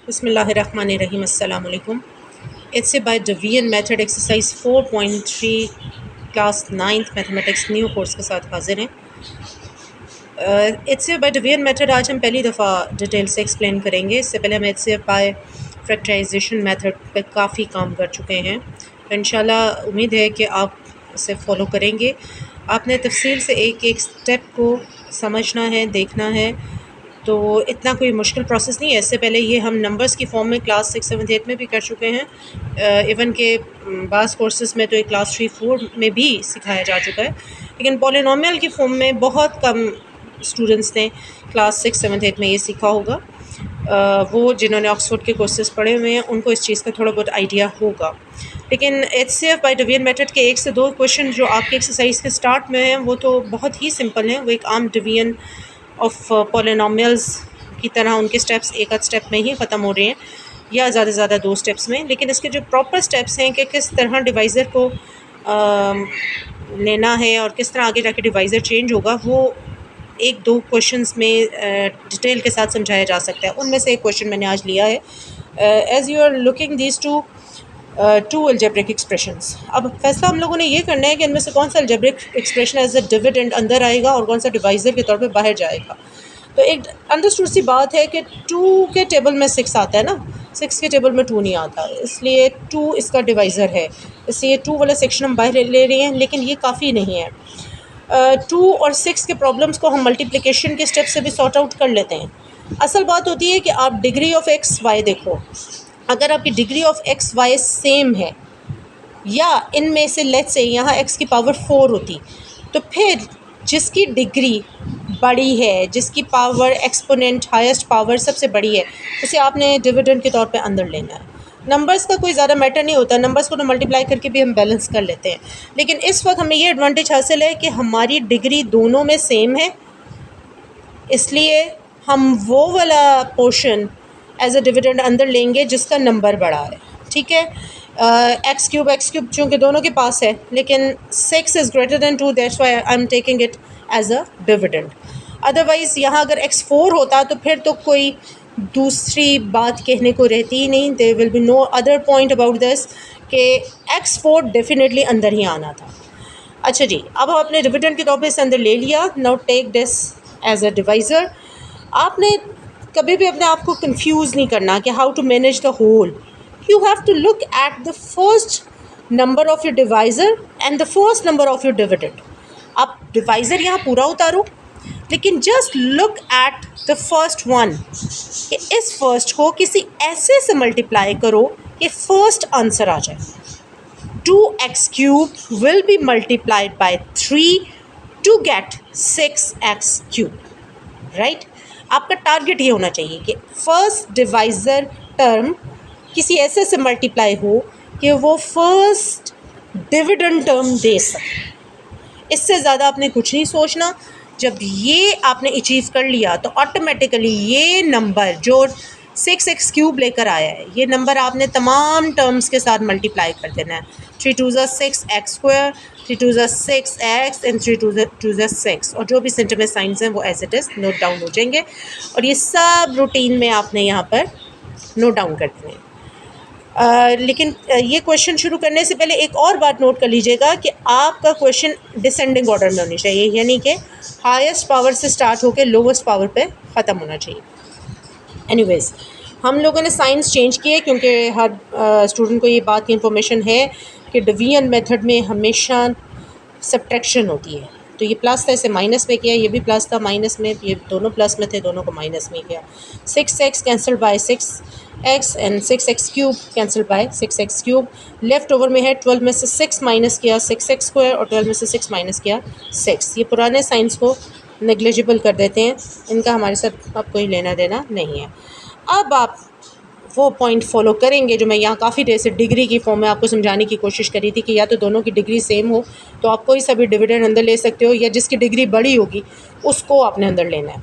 बिस्मिल्लाहिर्रहमानिर्रहीम अस्सलाम वालेकुम। It's a by division method exercise 4.3 class 9th mathematics new course के साथ हाजिर हैं। It's a by division method आज हम पहली दफ़ा डिटेल से एक्सप्लेन करेंगे। इससे पहले हम it's a by factorization method पे काफ़ी काम कर चुके हैं, तो इंशाल्लाह उम्मीद है कि आप इसे फॉलो करेंगे। आपने तफसील से एक एक स्टेप को समझना है, देखना है, तो इतना कोई मुश्किल प्रोसेस नहीं है। इससे पहले ये हम नंबर्स की फॉर्म में क्लास 6, 7, 8 में भी कर चुके हैं। इवन के बास कोर्सेज में तो एक क्लास 3, 4 में भी सिखाया जा चुका है, लेकिन पॉलिनोमियल की फॉर्म में बहुत कम स्टूडेंट्स ने क्लास 6, 7, 8 में ये सीखा होगा। वो जिन्होंने ऑक्सफोर्ड के कोर्सेज पढ़े हुए हैं उनको इस चीज़ का थोड़ा बहुत आइडिया होगा। लेकिन HCF बाय डिवीजन मेथड के 1 से 2 क्वेश्चन जो आपके एक्सरसाइज के स्टार्ट में हैं वो तो बहुत ही सिंपल हैं। वो एक आम डिवीजन ऑफ पॉलिनोमियल्स की तरह उनके स्टेप्स एक आध स्टेप में ही ख़त्म हो रहे हैं या ज़्यादा से ज़्यादा 2 स्टेप्स में। लेकिन इसके जो प्रॉपर स्टेप्स हैं कि किस तरह डिवाइज़र को लेना है और किस तरह आगे जाके डिवाइज़र चेंज होगा, वो 1-2 क्वेश्चंस में डिटेल के साथ समझाया जा सकता है। उनमें से एक क्वेश्चन मैंने आज लिया है। As you are looking these two algebraic expressions. अब फैसला हम लोगों ने ये करना है कि इनमें से कौन सा algebraic expression as a dividend अंदर आएगा और कौन सा डिवाइज़र के तौर पे बाहर जाएगा। तो एक अंडरस्टूड सी बात है कि 2 के टेबल में 6 आता है ना, 6 के टेबल में 2 नहीं आता, इसलिए 2 इसका डिवाइज़र है। इसलिए 2 वाला सेक्शन हम बाहर ले रहे हैं, लेकिन ये काफ़ी नहीं है। 2 और 6 के प्रॉब्लम्स को हम मल्टीप्लिकेशन के स्टेप से भी सॉर्ट आउट कर लेते हैं। असल बात होती है कि आप डिग्री ऑफ एक्स वाई देखो, अगर आपकी degree of x y same है या इनमें से लेट्स से यहाँ एक्स की पावर 4 होती, तो फिर जिसकी डिग्री बड़ी है, जिसकी पावर एक्सपोनेंट हाईएस्ट पावर सबसे बड़ी है, उसे आपने डिविडेंड के तौर पे अंदर लेना है। नंबर्स का कोई ज़्यादा मैटर नहीं होता, नंबर्स को तो मल्टीप्लाई करके भी हम बैलेंस कर लेते हैं। लेकिन इस वक्त हमें ये एडवांटेज हासिल है कि हमारी डिग्री दोनों में सेम है, इसलिए हम वो वाला पोर्शन एज अ डिविडेंड अंदर लेंगे जिसका नंबर बड़ा है। ठीक है, एक्स क्यूब चूँकि दोनों के पास है, लेकिन 6 is greater than 2, that's why I am taking it as a dividend. Otherwise यहाँ अगर x4 होता तो फिर तो कोई दूसरी बात कहने को रहती ही नहीं। There will be no other point about this कि x4 डेफिनेटली अंदर ही आना था। अच्छा जी, अब हम अपने डिविडेंड के तौर पे इसे अंदर ले लिया। Now take this as a divisor. आपने कभी भी अपने आप को कंफ्यूज नहीं करना कि how to manage the whole. You have to look at the first number of your divisor and the first number of your dividend. आप डिवाइज़र यहाँ पूरा उतारो, लेकिन just look at the first one कि इस फर्स्ट को किसी ऐसे से मल्टीप्लाई करो कि फर्स्ट आंसर आ जाए। 2x³ will be multiplied by 3 to get 6x³, right. आपका टारगेट ये होना चाहिए कि फर्स्ट डिवाइज़र टर्म किसी ऐसे से मल्टीप्लाई हो कि वो फर्स्ट डिविडेंड टर्म दे सके। इससे ज़्यादा आपने कुछ नहीं सोचना। जब ये आपने अचीव कर लिया तो ऑटोमेटिकली ये नंबर जो 6x³ लेकर आया है, ये नंबर आपने तमाम टर्म्स के साथ मल्टीप्लाई कर देना है। 3 2 6x², 3 2 6x एंड 3 2 6, और जो भी सेंटर में साइंस हैं वो as it is note down हो जाएंगे, और ये सब रूटीन में आपने यहाँ पर नोट डाउन कर देने हैं। लेकिन ये क्वेश्चन शुरू करने से पहले एक और बात नोट कर लीजिएगा कि आपका क्वेश्चन डिसेंडिंग ऑर्डर में होनी चाहिए, यानी कि हाईएस्ट पावर से स्टार्ट होकर लोवेस्ट पावर पे ख़त्म होना चाहिए। एनीवेज़, हम लोगों ने साइंस चेंज किए क्योंकि हर स्टूडेंट को ये बात की इन्फॉर्मेशन है कि डिवीजन मेथड में हमेशा सब्ट्रैक्शन होती है। तो ये प्लस था, इसे माइनस में किया, ये भी प्लस था माइनस में, ये दोनों प्लस में थे, दोनों को माइनस में किया। 6x cancel bye 6x and 6x³ cancel bye 6x³। Left over में है 12 में से 6 माइनस किया 6x² और 12 में से 6 माइनस किया 6। ये पुराने साइंस को नेग्लिजिबल कर देते हैं, इनका हमारे साथ अब कोई लेना देना नहीं है। अब आप वो पॉइंट फॉलो करेंगे जो मैं यहाँ काफ़ी देर से डिग्री की फॉर्म में आपको समझाने की कोशिश करी थी कि या तो दोनों की डिग्री सेम हो तो आप कोई सा भी डिविडेंड अंदर ले सकते हो, या जिसकी डिग्री बड़ी होगी उसको आपने अंदर लेना है।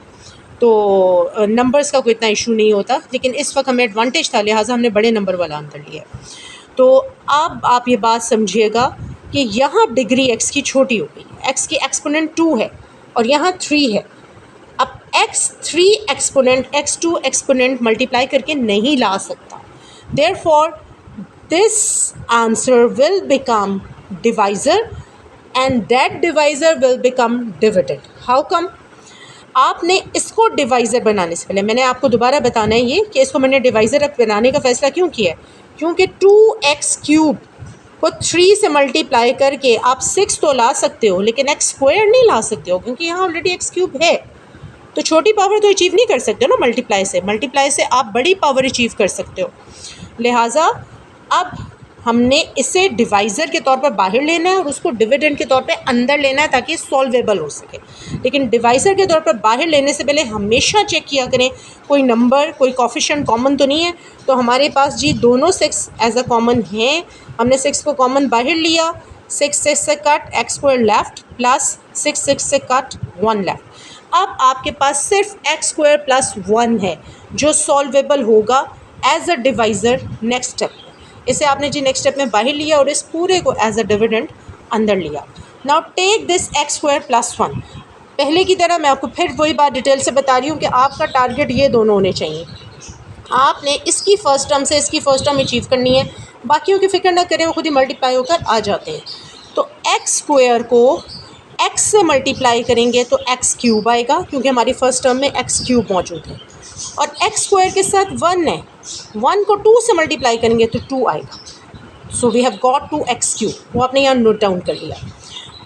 तो नंबर्स का कोई इतना इशू नहीं होता, लेकिन इस वक्त हमें एडवांटेज था, लिहाजा हमने बड़े नंबर वाला अंदर लिया। तो अब आप ये बात समझिएगा कि यहाँ डिग्री एक्स की छोटी हो गई, एक्स की एक्सपोनेंट 2 है और यहाँ 3 है। अब x3 exponent x2 exponent multiply करके नहीं ला सकता। Therefore this answer will become divisor and that divisor will become dividend. How come? आपने इसको डिवाइज़र बनाने से पहले, मैंने आपको दोबारा बताना है ये कि इसको मैंने डिवाइज़र बनाने का फ़ैसला क्यों किया है, क्योंकि 2x³ को 3 से मल्टीप्लाई करके आप 6 तो ला सकते हो, लेकिन x² नहीं ला सकते हो, क्योंकि यहाँ ऑलरेडी x³ है। तो छोटी पावर तो अचीव नहीं कर सकते हो ना मल्टीप्लाई से आप बड़ी पावर अचीव कर सकते हो। लिहाजा अब हमने इसे डिवाइज़र के तौर पर बाहर लेना है और उसको डिविडेंड के तौर पे अंदर लेना है ताकि सॉल्वेबल हो सके। लेकिन डिवाइज़र के तौर पर बाहर लेने से पहले हमेशा चेक किया करें कोई नंबर, कोई कोफिशिएंट कॉमन तो नहीं है। तो हमारे पास जी दोनों 6 एज अ कॉमन हैं, हमने 6 को कॉमन बाहर लिया, 6 से कट x² लेफ़्ट प्लस 6 से कट 1 लेफ़्ट। अब आपके पास सिर्फ x² प्लस 1 है जो सॉल्वेबल होगा as a divisor next step. इसे आपने जी नेक्स्ट स्टेप में बाहर लिया और इस पूरे को एज अ डिविडेंड अंदर लिया। Now take this x² plus 1। पहले की तरह मैं आपको फिर वही बात डिटेल से बता रही हूँ कि आपका टारगेट ये दोनों होने चाहिए। आपने इसकी फ़र्स्ट टर्म से इसकी फ़र्स्ट टर्म अचीव करनी है, बाकियों की फ़िक्र ना करें, वो खुद ही मल्टीप्लाई होकर आ जाते हैं। तो x² को x से मल्टीप्लाई करेंगे तो x³ आएगा, क्योंकि हमारी फ़र्स्ट टर्म में x³ मौजूद है, और x² के साथ 1 है, 1 को 2 से मल्टीप्लाई करेंगे तो 2 आएगा। So we have got 2x³, वो आपने यहाँ नोट डाउन कर लिया।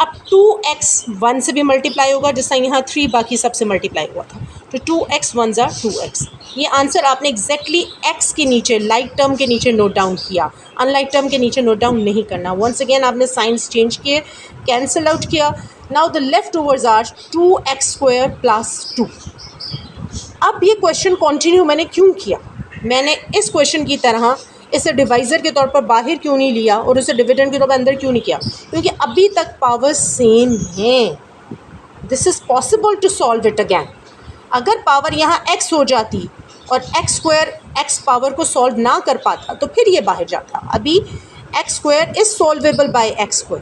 अब 2x 1 से भी मल्टीप्लाई होगा, जिससे यहाँ 3 बाकी सबसे मल्टीप्लाई हुआ था, तो 2x 1 = 2x। ये आंसर आपने एग्जैक्टली x के नीचे लाइक टर्म के नीचे नोट डाउन किया, अनलाइक टर्म के नीचे नोट डाउन नहीं करना। वंस अगेन आपने साइंस चेंज किए, कैंसिल आउट किया। Now the leftovers are 2x² plus 2। अब ये क्वेश्चन कंटिन्यू मैंने क्यों किया, मैंने इस क्वेश्चन की तरह इसे डिवाइज़र के तौर पर बाहर क्यों नहीं लिया और उसे डिविडेंड के तौर पर अंदर क्यों नहीं किया, क्योंकि अभी तक पावर सेम हैं। This is possible to solve it again. अगर पावर यहाँ x हो जाती और x² x पावर को सॉल्व ना कर पाता तो फिर ये बाहर जाता। अभी x² is solvable bye x²।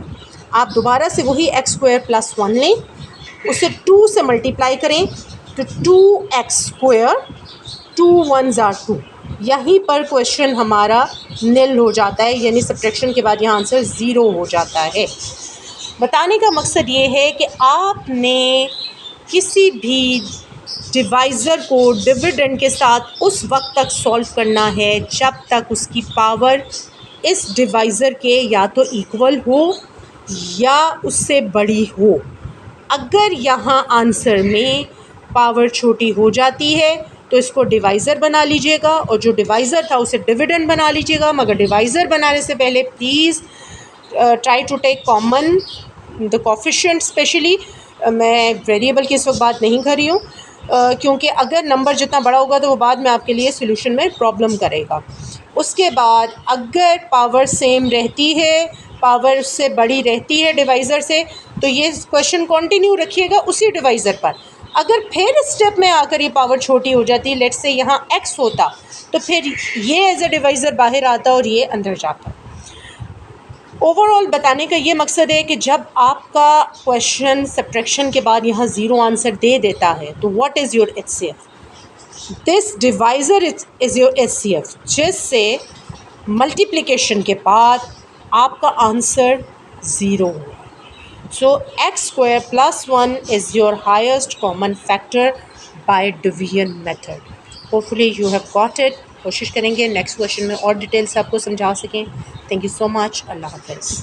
आप दोबारा से वही x² प्लस 1 लें, उसे 2 से मल्टीप्लाई करें तो 2x², 2 1s are 2। यहीं पर क्वेश्चन हमारा निल हो जाता है, यानी सब्ट्रैक्शन के बाद यहाँ आंसर 0 हो जाता है। बताने का मकसद ये है कि आपने किसी भी डिवाइज़र को डिविडेंड के साथ उस वक्त तक सॉल्व करना है जब तक उसकी पावर इस डिवाइज़र के या तो इक्वल हो या उससे बड़ी हो। अगर यहाँ आंसर में पावर छोटी हो जाती है तो इसको डिवाइज़र बना लीजिएगा, और जो डिवाइज़र था उसे डिविडेंड बना लीजिएगा। मगर डिवाइज़र बनाने से पहले please try to take common the coefficient. Specially मैं वेरिएबल की इस वक्त बात नहीं कर रही हूँ, क्योंकि अगर नंबर जितना बड़ा होगा तो वो बाद में आपके लिए सोल्यूशन में प्रॉब्लम करेगा। उसके बाद अगर पावर सेम रहती है, पावर से बड़ी रहती है डिवाइज़र से, तो ये क्वेश्चन कंटिन्यू रखिएगा उसी डिवाइज़र पर। अगर फिर स्टेप में आकर ये पावर छोटी हो जाती, लेट्स से यहाँ x होता, तो फिर ये एज ए डिवाइज़र बाहर आता और ये अंदर जाता। ओवरऑल बताने का ये मकसद है कि जब आपका क्वेश्चन सब्ट्रैक्शन के बाद यहाँ 0 आंसर दे देता है तो what is your HCF? This divisor is your HCF, जिससे मल्टीप्लिकेशन के बाद आपका आंसर 0 हो। So x² plus 1 is your highest common factor by division method. Hopefully you have got it. कोशिश करेंगे नेक्स्ट क्वेश्चन में और डिटेल्स आपको समझा सकें। Thank you so much. अल्लाह हाफ़िज़।